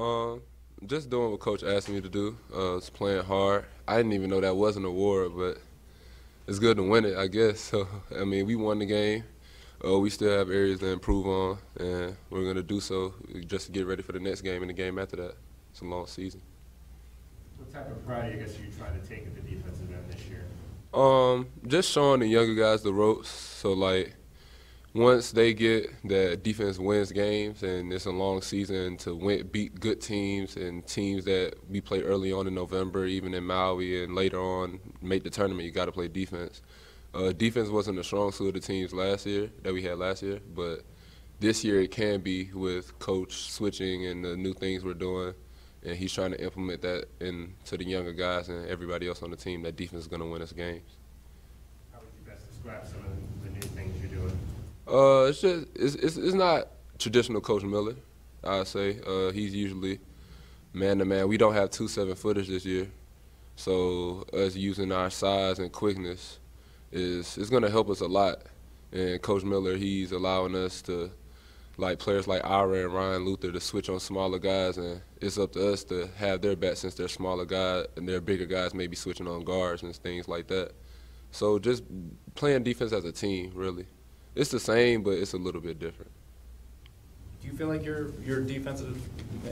Um, just doing what Coach asked me to do. Was playing hard. I didn't even know that was an award, but it's good to win it, I guess. So I mean, we won the game. We still have areas to improve on, and we're going to do so just to get ready for the next game and the game after that. It's a long season. What type of pride, I guess, are you trying to take at the defensive end this year? Just showing the younger guys the ropes. So like, once they get that defense wins games, and it's a long season to beat good teams and teams that we play early on in November, even in Maui, and later on make the tournament, you got to play defense. Defense wasn't the strong suit of the teams that we had last year, but this year it can be with Coach switching and the new things we're doing, and he's trying to implement that into the younger guys and everybody else on the team that defense is going to win us games. How would you best describe some of the new things you're doing? It's not traditional Coach Miller, I'd say. He's usually man-to-man. We don't have 2 7-footers this year, so us using our size and quickness is going to help us a lot. And Coach Miller, he's allowing us to, like players like Ira and Ryan Luther, to switch on smaller guys, and it's up to us to have their backs since they're smaller guys and they're bigger guys, maybe switching on guards and things like that. So just playing defense as a team, really. It's the same, but it's a little bit different. Do you feel like your defensive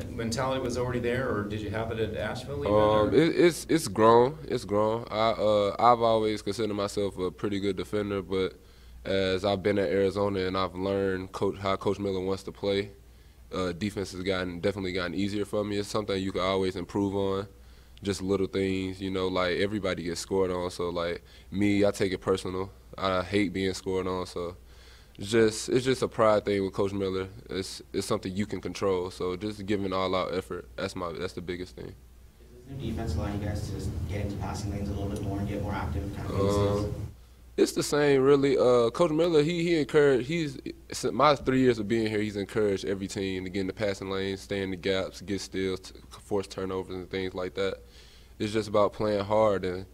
mentality was already there, or did you have it at Asheville even? It's grown. It's grown. I've always considered myself a pretty good defender, but as I've been at Arizona and I've learned how Coach Miller wants to play, defense has definitely gotten easier for me. It's something you can always improve on. Just little things, like everybody gets scored on. So like me, I take it personal. I hate being scored on. So it's just a pride thing with Coach Miller. It's something you can control. So just giving all out effort. That's the biggest thing. Is this new defense allowing you guys to just get into passing lanes a little bit more and get more active kind of It's the same, really. Coach Miller, he encouraged. My 3 years of being here, he's encouraged every team to get in the passing lanes, stay in the gaps, get steals, force turnovers and things like that. It's just about playing hard, and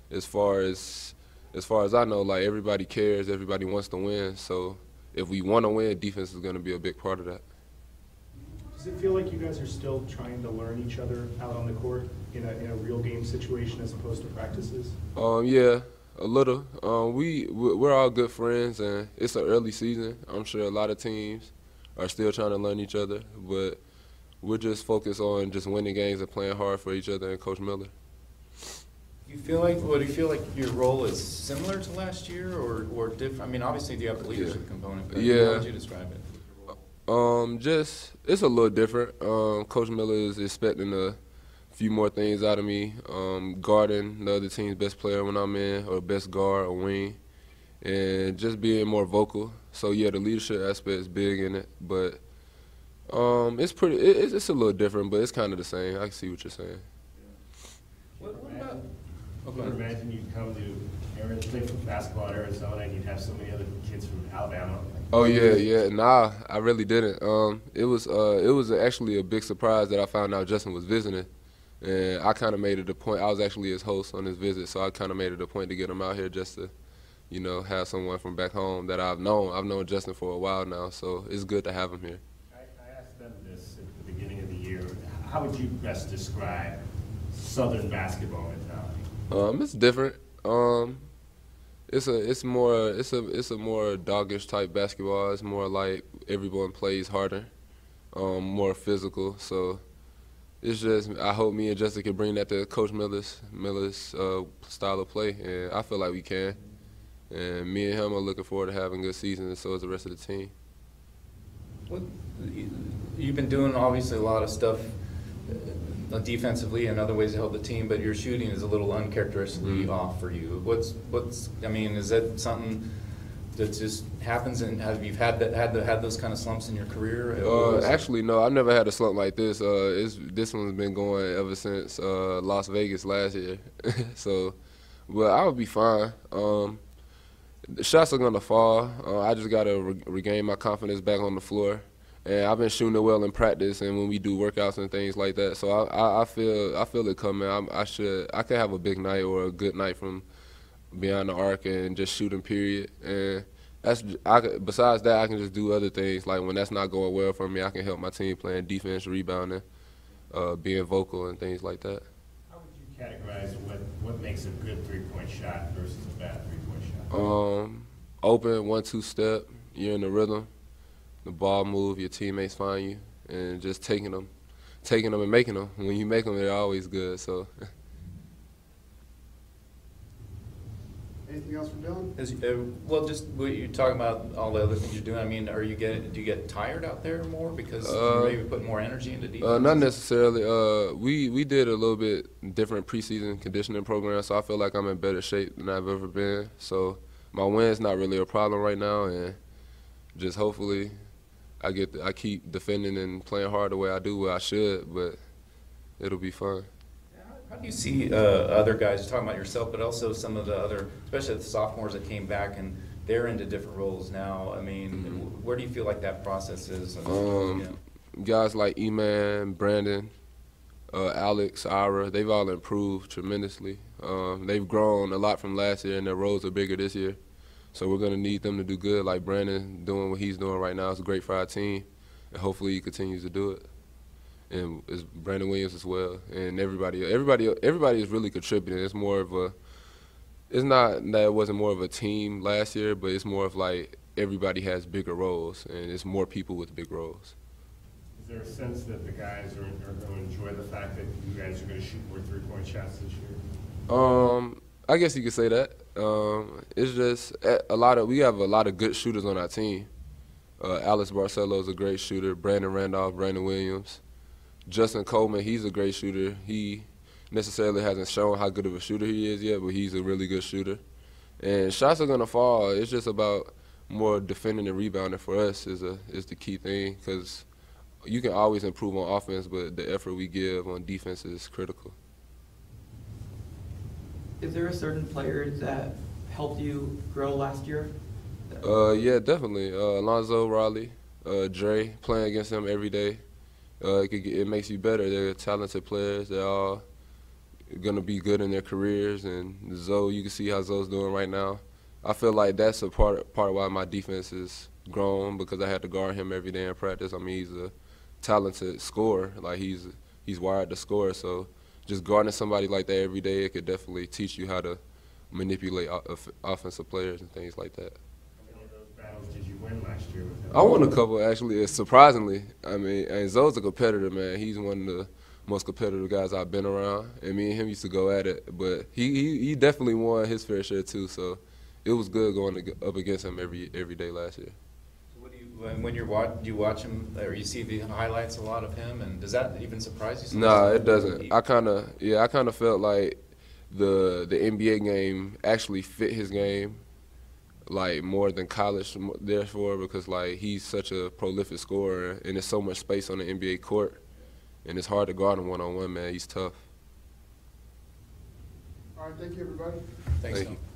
as far as I know, like everybody cares, everybody wants to win. So if we want to win, defense is going to be a big part of that. Does it feel like you guys are still trying to learn each other out on the court in a real game situation as opposed to practices? Yeah, a little. We're all good friends, and it's an early season. I'm sure a lot of teams are still trying to learn each other, but we're just focused on just winning games and playing hard for each other and Coach Miller. Do you feel like your role is similar to last year, or different? I mean, obviously you have the leadership component, but yeah. How would you describe it? It's a little different. Coach Miller is expecting a few more things out of me. Guarding the other team's best player when I'm in, or best guard or wing, and just being more vocal. So yeah, the leadership aspect is big in it, but it's a little different, but it's kind of the same. I can see what you're saying. What about? I would imagine you'd come to play basketball at Arizona and you'd have so many other kids from Alabama. Oh yeah. Nah, I really didn't. It was actually a big surprise that I found out Justin was visiting, and I kind of made it a point. I was actually his host on his visit, so I kind of made it a point to get him out here just to, have someone from back home that I've known. I've known Justin for a while now, so it's good to have him here. I asked them this at the beginning of the year. How would you best describe Southern basketball mentality? It's different. It's a more doggish type basketball. It's more like everyone plays harder, more physical. So it's just, I hope me and Justin can bring that to Coach Miller's style of play, and I feel like we can. And me and him are looking forward to having a good season, and so is the rest of the team. You've been doing obviously a lot of stuff defensively and other ways to help the team, but your shooting is a little uncharacteristically off for you. Is that something that just happens, and have you had those kind of slumps in your career? Actually, no, I've never had a slump like this. This one's been going ever since Las Vegas last year. So, but I would be fine. The shots are gonna fall. I just gotta regain my confidence back on the floor. And I've been shooting it well in practice and when we do workouts and things like that. So I feel it coming. I could have a big night or a good night from beyond the arc and just shooting, period. And besides that, I can just do other things. Like when that's not going well for me, I can help my team playing defense, rebounding. being vocal and things like that. How would you categorize what makes a good three-point shot versus a bad three-point shot? Open 1-2 step, you're in the rhythm, the ball move, your teammates find you, and just taking them and making them. When you make them, they're always good. So. Anything else from Dylan? Well, just what you're talking about, all the other things you're doing. I mean, do you get tired out there more because you're maybe putting more energy into defense? Not necessarily. We did a little bit different preseason conditioning program, so I feel like I'm in better shape than I've ever been. So my win's not really a problem right now, and just hopefully I keep defending and playing hard the way I do what I should, but it'll be fun. How do you see other guys, you're talking about yourself, but also some of the other, especially the sophomores that came back and they're into different roles now? I mean, where do you feel like that process is? Guys like Eman, Brandon, Alex, Ira, they've all improved tremendously. They've grown a lot from last year, and their roles are bigger this year. So we're going to need them to do good, like Brandon doing what he's doing right now. It's great for our team, and hopefully he continues to do it. And it's Brandon Williams as well, and everybody is really contributing. It's more of it's not that it wasn't more of a team last year, but it's more of like everybody has bigger roles, and it's more people with big roles. Is there a sense that the guys are going to enjoy the fact that you guys are going to shoot more three-point shots this year? I guess you could say that. It's just we have a lot of good shooters on our team. Alex Barcelo is a great shooter. Brandon Randolph, Brandon Williams. Justin Coleman, he's a great shooter. He necessarily hasn't shown how good of a shooter he is yet, but he's a really good shooter. And shots are going to fall. It's just about more defending and rebounding for us is the key thing, because you can always improve on offense, but the effort we give on defense is critical. Is there a certain player that helped you grow last year? Yeah, definitely. Alonzo Raleigh, Dre, playing against him every day. It makes you better. They're talented players. They're all going to be good in their careers. And Zoe, you can see how Zoe's doing right now. I feel like that's a part of why my defense has grown, because I had to guard him every day in practice. I mean, he's a talented scorer. Like, he's wired to score. So just guarding somebody like that every day, it could definitely teach you how to manipulate offensive players and things like that. How many of those battles did you win last year with him? I won a couple, actually, surprisingly. I mean, and Zoe's a competitor, man. He's one of the most competitive guys I've been around, and me and him used to go at it. But he definitely won his fair share, too, so it was good going up against him every day last year. So when you watch him, or you see the highlights a lot of him, and does that even surprise you? Nah, it doesn't. I kind of felt like the NBA game actually fit his game, like, more than college, therefore, because, like, he's such a prolific scorer, and there's so much space on the NBA court, and it's hard to guard him one-on-one, man. He's tough. All right, thank you, everybody. Thanks, Thank Tom. you.